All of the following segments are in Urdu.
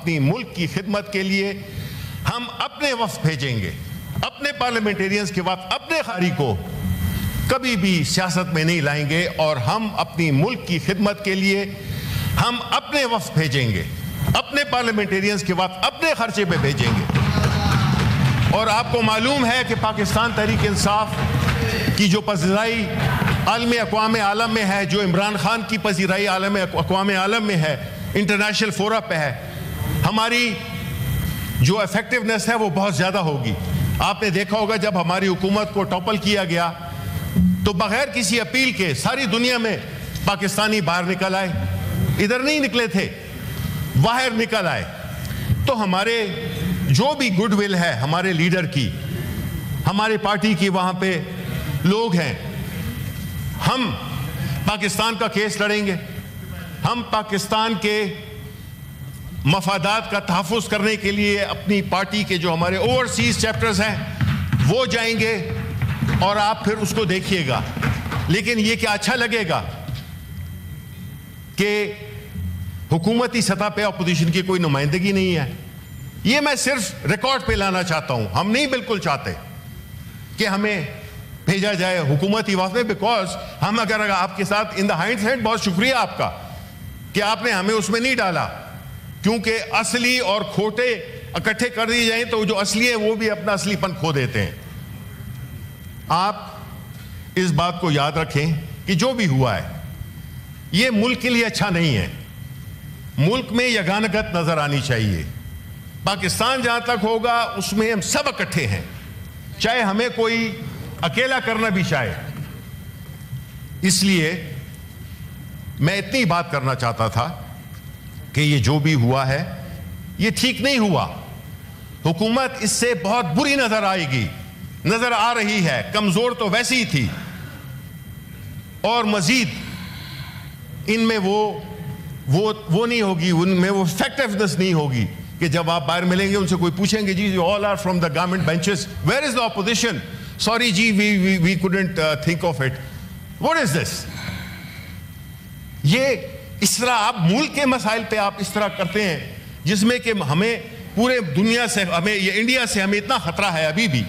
اپنی ملک کی خدمت کے لیے ہم اپنے وفد بھیجیں گے. اپنے پارلیمنٹیرینز کے وقت اپنے خاری کو کبھی بھی سیاست میں نہیں لائیں گے, اور ہم اپنی ملک کی خدمت کے لیے ہم اپنے وفد بھیجیں گے, اپنے پارلیمنٹیرینز کے وقت اپنے خرچے پہ بھیجیں گے. اور آپ کو معلوم ہے کہ پاکستان تحریک انصاف کی جو پذیرائی اقوام عالم میں ہے, جو عمران خان کی پذیرائی اقوام عالم میں ہے, انٹرنیشنل فورا پہ ہے, ہماری جو ایفیکٹونیس ہے وہ بہت زیادہ ہوگی. آپ نے دیکھا ہوگا جب ہماری حکومت کو ٹاپل کیا گیا تو بغیر کسی اپیل کے ساری دنیا میں پاکستانی باہر نکل آئے, ادھر نہیں نکلے تھے, باہر نکل آئے. تو ہمارے جو بھی گڈ ول ہے ہمارے لیڈر کی, ہمارے پارٹی کی وہاں پہ لوگ ہیں, ہم پاکستان کا کیس لڑیں گے, ہم پاکستان کے مفادات کا تحفظ کرنے کے لیے اپنی پارٹی کے جو ہمارے اوورسیز چیپٹرز ہیں وہ جائیں گے, اور آپ پھر اس کو دیکھیے گا. لیکن یہ کیا اچھا لگے گا کہ حکومتی سطح پہ اپوزیشن کی کوئی نمائندگی نہیں ہے؟ یہ میں صرف ریکارڈ پہ لانا چاہتا ہوں. ہم نہیں بالکل چاہتے کہ ہمیں بھیجا جائے حکومتی وفد میں, بیکاز ہم اگر آپ کے ساتھ ان دا ہائنڈ سائڈ بہت شکریہ آپ کا کہ آپ نے ہمیں اس میں نہیں ڈالا, کیونکہ اصلی اور کھوٹے اکٹھے کر دی جائیں تو جو اصلی ہے وہ بھی اپنا اصلی پن کھو دیتے ہیں. آپ اس بات کو یاد رکھیں کہ جو بھی ہوا ہے یہ ملک کے لیے اچھا نہیں ہے. ملک میں یگانگت نظر آنی چاہیے. پاکستان جہاں تک ہوگا اس میں ہم سب اکٹھے ہیں, چاہے ہمیں کوئی اکیلا کرنا بھی چاہے. اس لیے میں اتنی بات کرنا چاہتا تھا کہ یہ جو بھی ہوا ہے یہ ٹھیک نہیں ہوا. حکومت اس سے بہت بری نظر آئے گی, نظر آ رہی ہے, کمزور تو ویسی ہی تھی, اور مزید ان میں وہ نہیں ہوگی, ان میں وہ effectiveness نہیں ہوگی کہ جب آپ باہر ملیں گے ان سے کوئی پوچھیں گے جی all are from the government benches, where is the opposition? Sorry G we couldn't think of it. What is this? یہ اس طرح آپ ملک کے مسائل پہ آپ اس طرح کرتے ہیں جس میں کہ ہمیں پورے دنیا سے, ہمیں یہ انڈیا سے ہمیں اتنا خطرہ ہے ابھی بھی,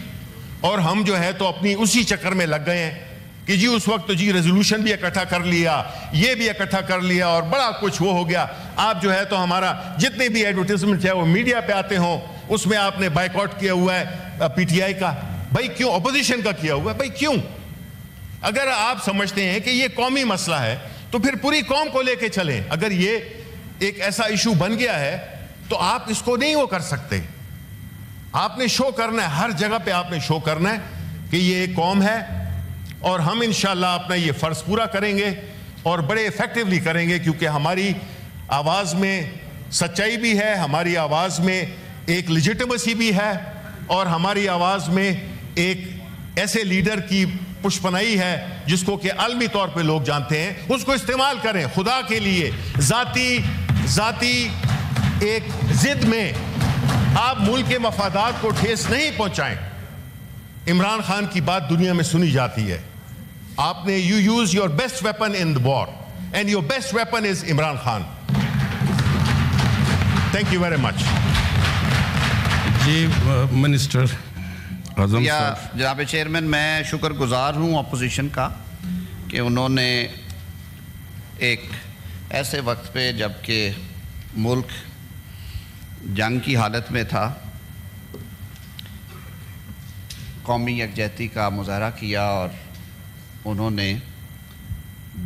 اور ہم جو ہے تو اپنی اسی چکر میں لگ گئے ہیں کہ جی اس وقت تو جی ریزولوشن بھی اکٹھا کر لیا, یہ بھی اکٹھا کر لیا, اور بڑا کچھ وہ ہو گیا. آپ جو ہے تو ہمارا جتنے بھی ایڈورٹیزمنٹ ہے وہ میڈیا پہ آتے ہوں, اس میں آپ نے بائیک آؤٹ کیا ہوا ہے پی ٹی آئی کا. بھائی کیوں؟ اپوزیشن کا کیا ہوا ہے, بھائی کیوں؟ اگر آپ سمجھتے ہیں کہ یہ قومی مسئلہ ہے تو پھر پوری قوم کو لے کے چلیں. اگر یہ ایک ایسا ایشو بن گیا ہے تو آپ اس کو نہیں وہ کر سکتے. آپ نے شو کرنا ہے, ہر جگہ پہ آپ نے شو کرنا ہے کہ یہ ایک قوم ہے, اور ہم انشاءاللہ اپنا یہ فرض پورا کریں گے اور بڑے ایفیکٹولی کریں گے, کیونکہ ہماری آواز میں سچائی بھی ہے, ہماری آواز میں ایک لیجیٹیمیسی بھی ہے, اور ہماری آواز میں ایک ایسے لیڈر کی پشپنائی ہے جس کو کہ عالمی طور پہ لوگ جانتے ہیں. اس کو استعمال کریں خدا کے لیے. ذاتی ایک ضد میں آپ ملک کے مفادات کو ٹھیس نہیں پہنچائیں. عمران خان کی بات دنیا میں سنی جاتی ہے. آپ نے you use your best weapon in the war, and your best weapon is Imran Khan. Thank you very much. جی منسٹر اعظم صاحب. جناب چیئرمین, میں شکر گزار ہوں اپوزیشن کا کہ انہوں نے ایک ایسے وقت پہ جب کہ ملک جنگ کی حالت میں تھا قومی یکجہتی کا مظاہرہ کیا, اور انہوں نے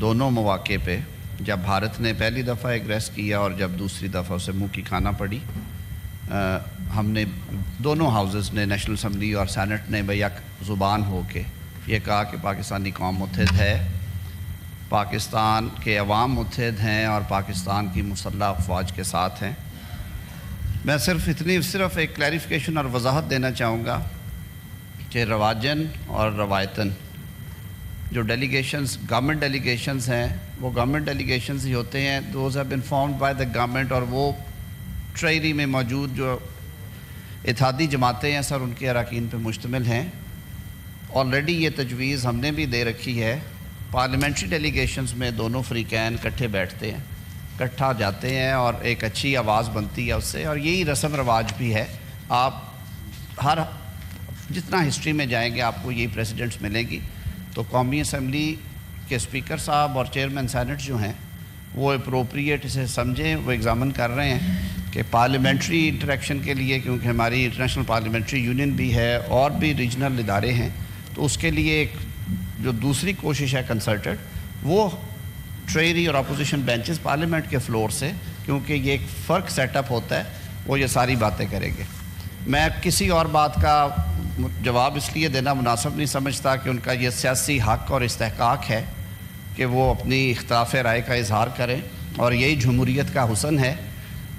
دونوں مواقع پہ, جب بھارت نے پہلی دفعہ ایگریس کیا اور جب دوسری دفعہ اسے منہ کی کھانا پڑی, ہم نے دونوں ہاؤسز نے, نیشنل اسمبلی اور سینٹ نے بیک زبان ہو کے یہ کہا کہ پاکستانی قوم متحد ہے, پاکستان کے عوام متحد ہیں اور پاکستان کی مسلح افواج کے ساتھ ہیں. میں صرف ایک کلیریفیکیشن اور وضاحت دینا چاہوں گا کہ رواجن اور روایتاً جو ڈیلیگیشنز گورنمنٹ ڈیلیگیشنز ہیں وہ گورنمنٹ ڈیلیگیشنز ہی ہوتے ہیں. Those have been formed by the government, اور وہ ٹریری میں موجود جو اتحادی جماعتیں ہیں سر ان کے اراکین پہ مشتمل ہیں. آلریڈی یہ تجویز ہم نے بھی دے رکھی ہے, پارلیمنٹری ڈیلیگیشنز میں دونوں فریقین اکٹھے بیٹھتے ہیں, اکٹھا جاتے ہیں اور ایک اچھی آواز بنتی ہے اس سے، اور یہی رسم رواج بھی ہے. آپ ہر جتنا ہسٹری میں جائیں گے آپ کو یہی پریسیڈنٹس ملیں گی. تو قومی اسمبلی کے اسپیکر صاحب اور چیئرمین سینٹ جو ہیں وہ اپروپریٹ اسے سمجھیں، وہ ایگزامن کر رہے ہیں کہ پارلیمنٹری انٹریکشن کے لیے، کیونکہ ہماری انٹرنیشنل پارلیمنٹری یونین بھی ہے اور بھی ریجنل ادارے ہیں، تو اس کے لیے ایک جو دوسری کوشش ہے کنسلٹڈ، وہ ٹریری اور اپوزیشن بینچز پارلیمنٹ کے فلور سے، کیونکہ یہ ایک فرق سیٹ اپ ہوتا ہے، وہ یہ ساری باتیں کریں گے. میں کسی اور بات کا جواب اس لیے دینا مناسب نہیں سمجھتا کہ ان کا یہ سیاسی حق اور استحقاق ہے کہ وہ اپنی اختلاف رائے کا اظہار کریں، اور یہی جمہوریت کا حسن ہے.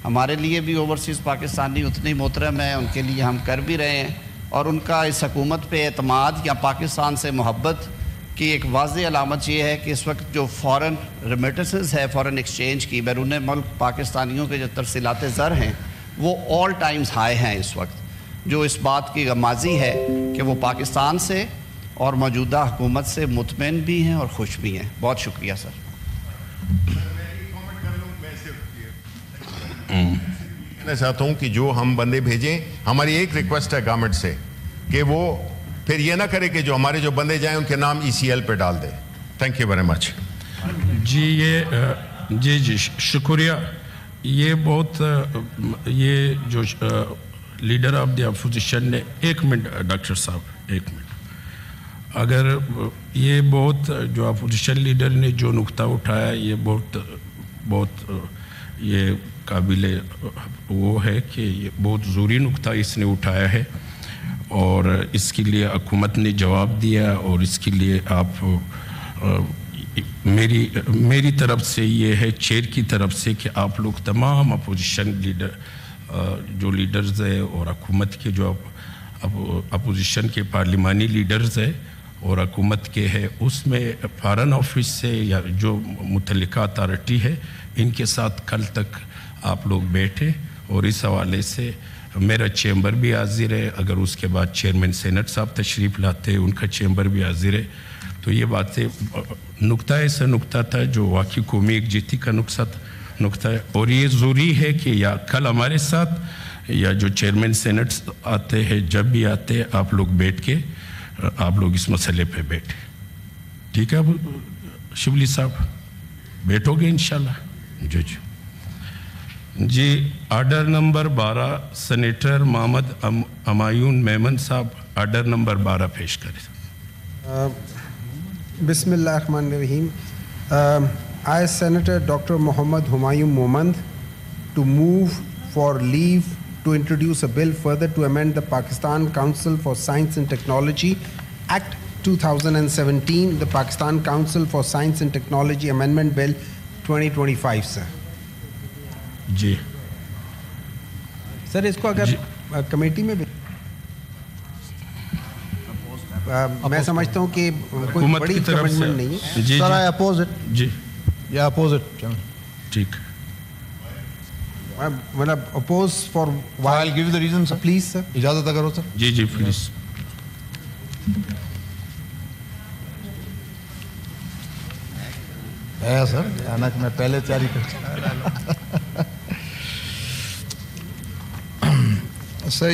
ہمارے لیے بھی اوورسیز پاکستانی اتنے محترم ہیں، ان کے لیے ہم کر بھی رہے ہیں، اور ان کا اس حکومت پہ اعتماد یا پاکستان سے محبت کی ایک واضح علامت یہ ہے کہ اس وقت جو فورن ریمیٹنسز ہے، فورن ایکسچینج کی بیرون ملک پاکستانیوں کے جو ترسیلات زر ہیں وہ آل ٹائمز ہائی ہیں اس وقت، جو اس بات کی غمازی ہے کہ وہ پاکستان سے اور موجودہ حکومت سے مطمئن بھی ہیں اور خوش بھی ہیں. بہت شکریہ سر. میں چاہتا ہوں کہ جو ہم بندے بھیجیں، ہماری ایک ریکویسٹ ہے گورنمنٹ سے کہ وہ پھر یہ نہ کرے کہ جو ہمارے جو بندے جائیں ان کے نام ECL پہ ڈال دے. Thank you very much. جی شکریہ. یہ بہت یہ جو لیڈر آف دی اپوزیشن نے، ایک منٹ ڈاکٹر صاحب ایک منٹ، اگر یہ بہت جو اپوزیشن لیڈر نے جو نقطہ اٹھایا یہ بہت یہ قابل وہ ہے کہ یہ بہت ضروری نقطہ اس نے اٹھایا ہے، اور اس کے لیے حکومت نے جواب دیا، اور اس کے لیے آپ میری طرف سے یہ ہے، چیئر کی طرف سے، کہ آپ لوگ تمام اپوزیشن لیڈر جو لیڈرز ہیں اور حکومت کے جو اپوزیشن کے پارلیمانی لیڈرز ہیں اور حکومت کے ہے، اس میں فارن آفس سے یا جو متعلقہ اتھارٹی ہے ان کے ساتھ کل تک آپ لوگ بیٹھے، اور اس حوالے سے میرا چیمبر بھی حاضر ہے. اگر اس کے بعد چیئرمین سینٹ صاحب تشریف لاتے ہیں، ان کا چیمبر بھی حاضر ہے. تو یہ باتیں نقطہ ایسا نقطہ تھا جو واقعی قومی یکجہتی کا نقطہ ہے، اور یہ ضروری ہے کہ یا کل ہمارے ساتھ یا جو چیئرمین سینٹ آتے ہیں، جب بھی آتے ہیں آپ لوگ بیٹھ کے آپ لوگ اس مسئلے پہ بیٹھیں. ٹھیک ہے شبلی صاحب، بیٹھو گے انشاءاللہ؟ جی آرڈر نمبر 12 سینیٹر محمد ہمایون میمن صاحب آرڈر نمبر 12 پیش کریں. بسم اللہ الرحمن الرحیم. I, Senator Dr. Muhammad Humayun Momand, to move for leave to introduce a bill further to amend the Pakistan Council for Science and Technology Act 2017, the Pakistan Council for Science and Technology Amendment Bill 2025, sir. جی سر اس کو اگر کمیٹی میں بھی میں سمجھتا ہوں کہ کوئی بڑی کمٹمنٹ نہیں ہے. سر آئی اپوز اٹ. جی یا اپوز اٹ. ٹھیک، مطلب oppose for I'll give you the reason, sir. Please sir. اجازت کرو سر. جی پلیز. ہے سر، حالانکہ میں پہلے تیاری کر سر